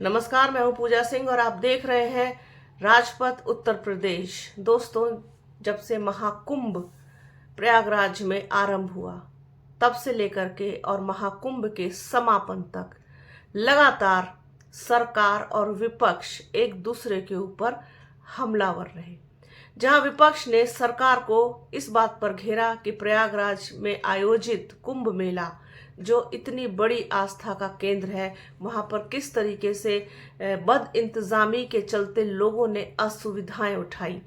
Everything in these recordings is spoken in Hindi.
नमस्कार, मैं हूं पूजा सिंह और आप देख रहे हैं राजपथ उत्तर प्रदेश। दोस्तों, जब से महाकुंभ प्रयागराज में आरंभ हुआ तब से लेकर के और महाकुंभ के समापन तक लगातार सरकार और विपक्ष एक दूसरे के ऊपर हमलावर रहे। जहां विपक्ष ने सरकार को इस बात पर घेरा कि प्रयागराज में आयोजित कुंभ मेला जो इतनी बड़ी आस्था का केंद्र है, वहां पर किस तरीके से बद इंतजामी के चलते लोगों ने असुविधाएं उठाई।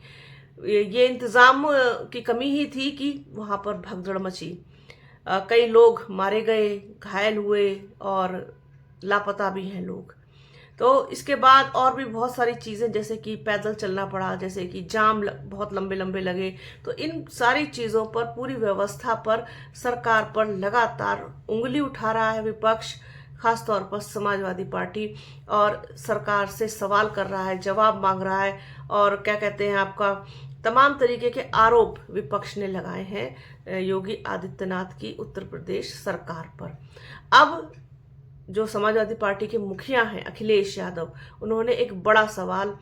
ये इंतजाम की कमी ही थी कि वहां पर भगदड़ मची। कई लोग मारे गए, घायल हुए और लापता भी हैं लोग। तो इसके बाद और भी बहुत सारी चीज़ें, जैसे कि पैदल चलना पड़ा, जैसे कि बहुत लंबे लंबे लगे। तो इन सारी चीज़ों पर, पूरी व्यवस्था पर, सरकार पर लगातार उंगली उठा रहा है विपक्ष, खासतौर पर समाजवादी पार्टी, और सरकार से सवाल कर रहा है, जवाब मांग रहा है। और क्या कहते हैं, आपका तमाम तरीके के आरोप विपक्ष ने लगाए हैं योगी आदित्यनाथ की उत्तर प्रदेश सरकार पर। अब जो समाजवादी पार्टी के मुखिया हैं अखिलेश यादव, उन्होंने एक बड़ा सवाल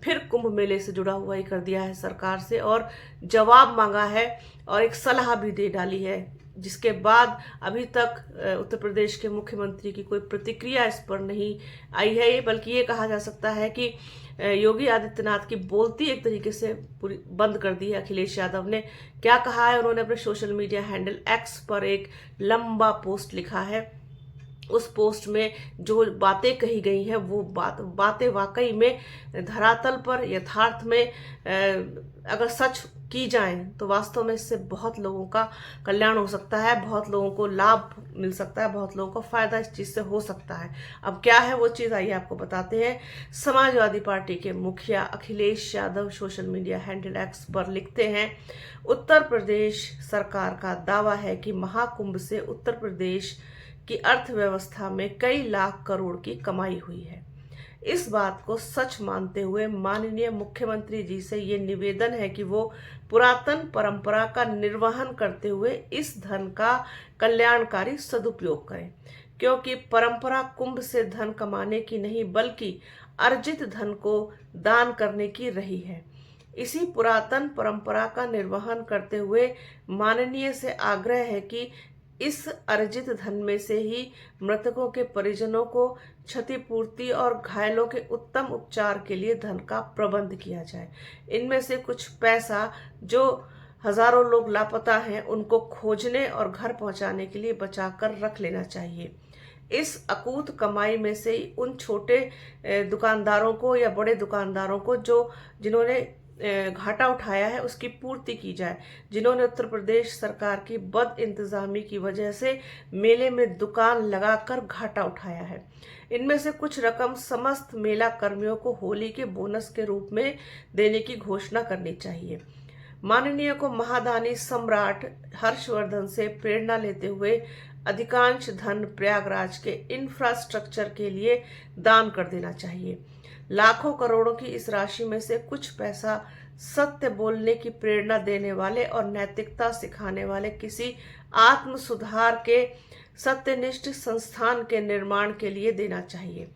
फिर कुंभ मेले से जुड़ा हुआ ही कर दिया है सरकार से, और जवाब मांगा है और एक सलाह भी दे डाली है, जिसके बाद अभी तक उत्तर प्रदेश के मुख्यमंत्री की कोई प्रतिक्रिया इस पर नहीं आई है। बल्कि ये कहा जा सकता है कि योगी आदित्यनाथ की बोलती एक तरीके से पूरी बंद कर दी है। अखिलेश यादव ने क्या कहा है, उन्होंने अपने सोशल मीडिया हैंडल एक्स पर एक लंबा पोस्ट लिखा है। उस पोस्ट में जो बातें कही गई हैं वो बातें वाकई में धरातल पर, यथार्थ में अगर सच की जाएं तो वास्तव में इससे बहुत लोगों का कल्याण हो सकता है, बहुत लोगों को लाभ मिल सकता है, बहुत लोगों को फायदा इस चीज़ से हो सकता है। अब क्या है वो चीज़, आइए आपको बताते हैं। समाजवादी पार्टी के मुखिया Akhilesh Yadav social media handle x पर लिखते हैं, उत्तर प्रदेश सरकार का दावा है कि महाकुंभ से उत्तर प्रदेश की अर्थव्यवस्था में कई लाख करोड़ की कमाई हुई है। इस बात को सच मानते हुए माननीय मुख्यमंत्री जी से ये निवेदन है कि वो पुरातन परंपरा का निर्वहन करते हुए इस धन का कल्याणकारी सदुपयोग करें, क्योंकि परंपरा कुंभ से धन कमाने की नहीं बल्कि अर्जित धन को दान करने की रही है। इसी पुरातन परंपरा का निर्वहन करते हुए माननीय से आग्रह है कि इस अर्जित धन में से ही मृतकों के परिजनों को क्षतिपूर्ति और घायलों के उत्तम उपचार के लिए धन का प्रबंध किया जाए। इनमें से कुछ पैसा जो हजारों लोग लापता हैं उनको खोजने और घर पहुंचाने के लिए बचाकर रख लेना चाहिए। इस अकूत कमाई में से उन छोटे दुकानदारों को या बड़े दुकानदारों को जिन्होंने घाटा उठाया है उसकी पूर्ति की जाए, जिन्होंने उत्तर प्रदेश सरकार की बद इंतजामी की वजह से मेले में दुकान लगाकर घाटा उठाया है। इनमें से कुछ रकम समस्त मेला कर्मियों को होली के बोनस के रूप में देने की घोषणा करनी चाहिए। माननीय को महादानी सम्राट हर्षवर्धन से प्रेरणा लेते हुए अधिकांश धन प्रयागराज के इंफ्रास्ट्रक्चर के लिए दान कर देना चाहिए। लाखों करोड़ों की इस राशि में से कुछ पैसा सत्य बोलने की प्रेरणा देने वाले और नैतिकता सिखाने वाले किसी आत्म सुधार के सत्यनिष्ठ संस्थान के निर्माण के लिए देना चाहिए।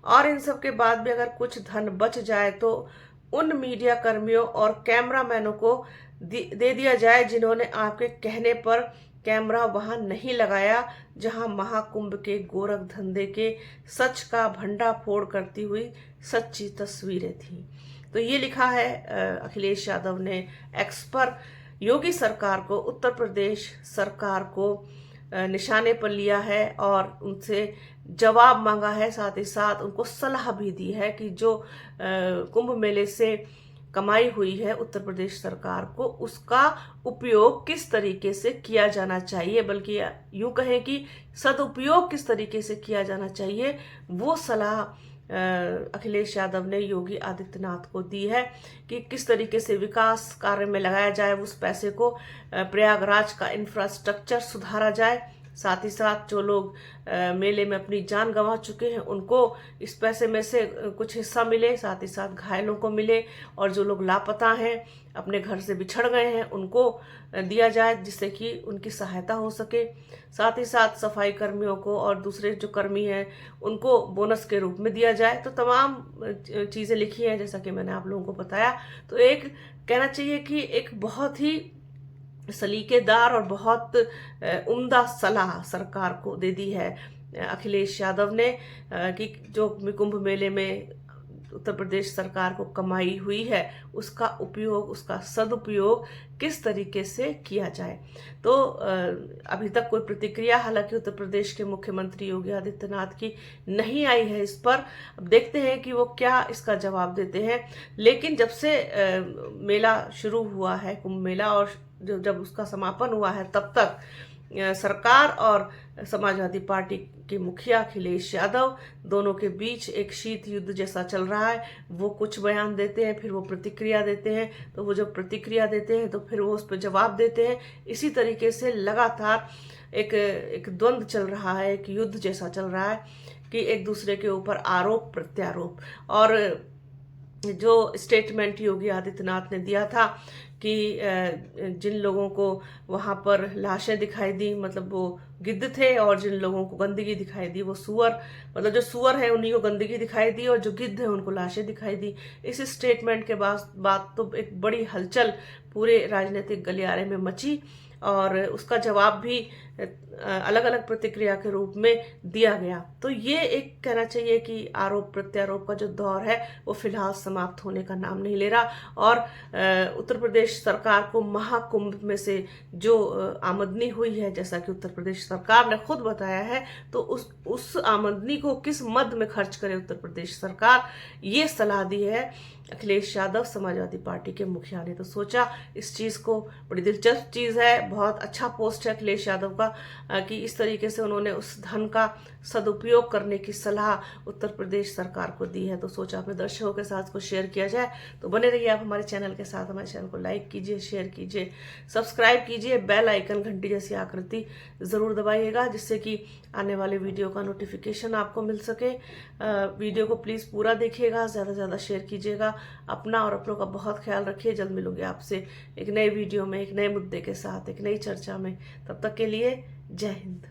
और इन सब के बाद भी अगर कुछ धन बच जाए तो उन मीडिया कर्मियों और कैमरामैनों को दे दिया जाए जिन्होंने आपके कहने पर कैमरा वहां नहीं लगाया, जहां महाकुंभ के गोरख धंधे के सच का भंडाफोड़ करती हुई सच्ची तस्वीरें थी। तो ये लिखा है अखिलेश यादव ने एक्स पर। योगी सरकार को, उत्तर प्रदेश सरकार को निशाने पर लिया है और उनसे जवाब मांगा है, साथ ही साथ उनको सलाह भी दी है कि जो कुंभ मेले से कमाई हुई है उत्तर प्रदेश सरकार को, उसका उपयोग किस तरीके से किया जाना चाहिए, बल्कि यूं कहें कि सदुपयोग किस तरीके से किया जाना चाहिए, वो सलाह अखिलेश यादव ने योगी आदित्यनाथ को दी है कि किस तरीके से विकास कार्य में लगाया जाए, उस पैसे को प्रयागराज का इंफ्रास्ट्रक्चर सुधारा जाए साथ ही साथ जो लोग मेले में अपनी जान गंवा चुके हैं उनको इस पैसे में से कुछ हिस्सा मिले, साथ ही साथ घायलों को मिले, और जो लोग लापता हैं, अपने घर से बिछड़ गए हैं, उनको दिया जाए जिससे कि उनकी सहायता हो सके। साथ ही साथ सफाई कर्मियों को और दूसरे जो कर्मी हैं उनको बोनस के रूप में दिया जाए। तो तमाम चीज़ें लिखी हैं जैसा कि मैंने आप लोगों को बताया। तो एक कहना चाहिए कि एक बहुत ही सलीकेदार और बहुत उम्दा सलाह सरकार को दे दी है अखिलेश यादव ने कि जो कुंभ मेले में उत्तर प्रदेश सरकार को कमाई हुई है उसका उपयोग, उसका सदुपयोग किस तरीके से किया जाए। तो अभी तक कोई प्रतिक्रिया हालांकि उत्तर प्रदेश के मुख्यमंत्री योगी आदित्यनाथ की नहीं आई है इस पर। अब देखते हैं कि वो क्या इसका जवाब देते हैं। लेकिन जब से मेला शुरू हुआ है, कुंभ मेला, और जब उसका समापन हुआ है, तब तक सरकार और समाजवादी पार्टी के मुखिया अखिलेश यादव दोनों के बीच एक शीत युद्ध जैसा चल रहा है। वो कुछ बयान देते हैं, फिर वो प्रतिक्रिया देते हैं, तो वो जब प्रतिक्रिया देते हैं तो फिर वो उस पर जवाब देते हैं। इसी तरीके से लगातार एक द्वंद्व चल रहा है, एक युद्ध जैसा चल रहा है कि एक दूसरे के ऊपर आरोप प्रत्यारोप। और जो स्टेटमेंट योगी आदित्यनाथ ने दिया था कि जिन लोगों को वहाँ पर लाशें दिखाई दी, मतलब वो गिद्ध थे, और जिन लोगों को गंदगी दिखाई दी वो सुअर, मतलब जो सुअर है उन्हीं को गंदगी दिखाई दी और जो गिद्ध है उनको लाशें दिखाई दी। इस स्टेटमेंट के बाद तो एक बड़ी हलचल पूरे राजनीतिक गलियारे में मची, और उसका जवाब भी अलग अलग प्रतिक्रिया के रूप में दिया गया। तो ये एक कहना चाहिए कि आरोप प्रत्यारोप का जो दौर है वो फिलहाल समाप्त होने का नाम नहीं ले रहा। और उत्तर प्रदेश सरकार को महाकुंभ में से जो आमदनी हुई है, जैसा कि उत्तर प्रदेश सरकार ने खुद बताया है, तो उस आमदनी को किस मद में खर्च करे उत्तर प्रदेश सरकार, ये सलाह दी है अखिलेश यादव समाजवादी पार्टी के मुखिया ने। तो सोचा इस चीज को, बड़ी दिलचस्प चीज है, बहुत अच्छा पोस्ट है अखिलेश यादव का कि इस तरीके से उन्होंने उस धन का सदुपयोग करने की सलाह उत्तर प्रदेश सरकार को दी है। तो सोचा अपने दर्शकों के साथ को शेयर किया जाए। तो बने रहिए आप हमारे चैनल के साथ, हमारे चैनल को लाइक कीजिए, शेयर कीजिए, सब्सक्राइब कीजिए, बेल आइकन घंटी जैसी आकृति जरूर दबाइएगा जिससे कि आने वाले वीडियो का नोटिफिकेशन आपको मिल सके। वीडियो को प्लीज पूरा देखिएगा, ज्यादा से ज्यादा शेयर कीजिएगा। अपना और अपनों का बहुत ख्याल रखिए। जल्द मिलूंगी आपसे एक नए वीडियो में, एक नए मुद्दे के साथ, एक नई चर्चा में। तब तक के लिए जय हिंद।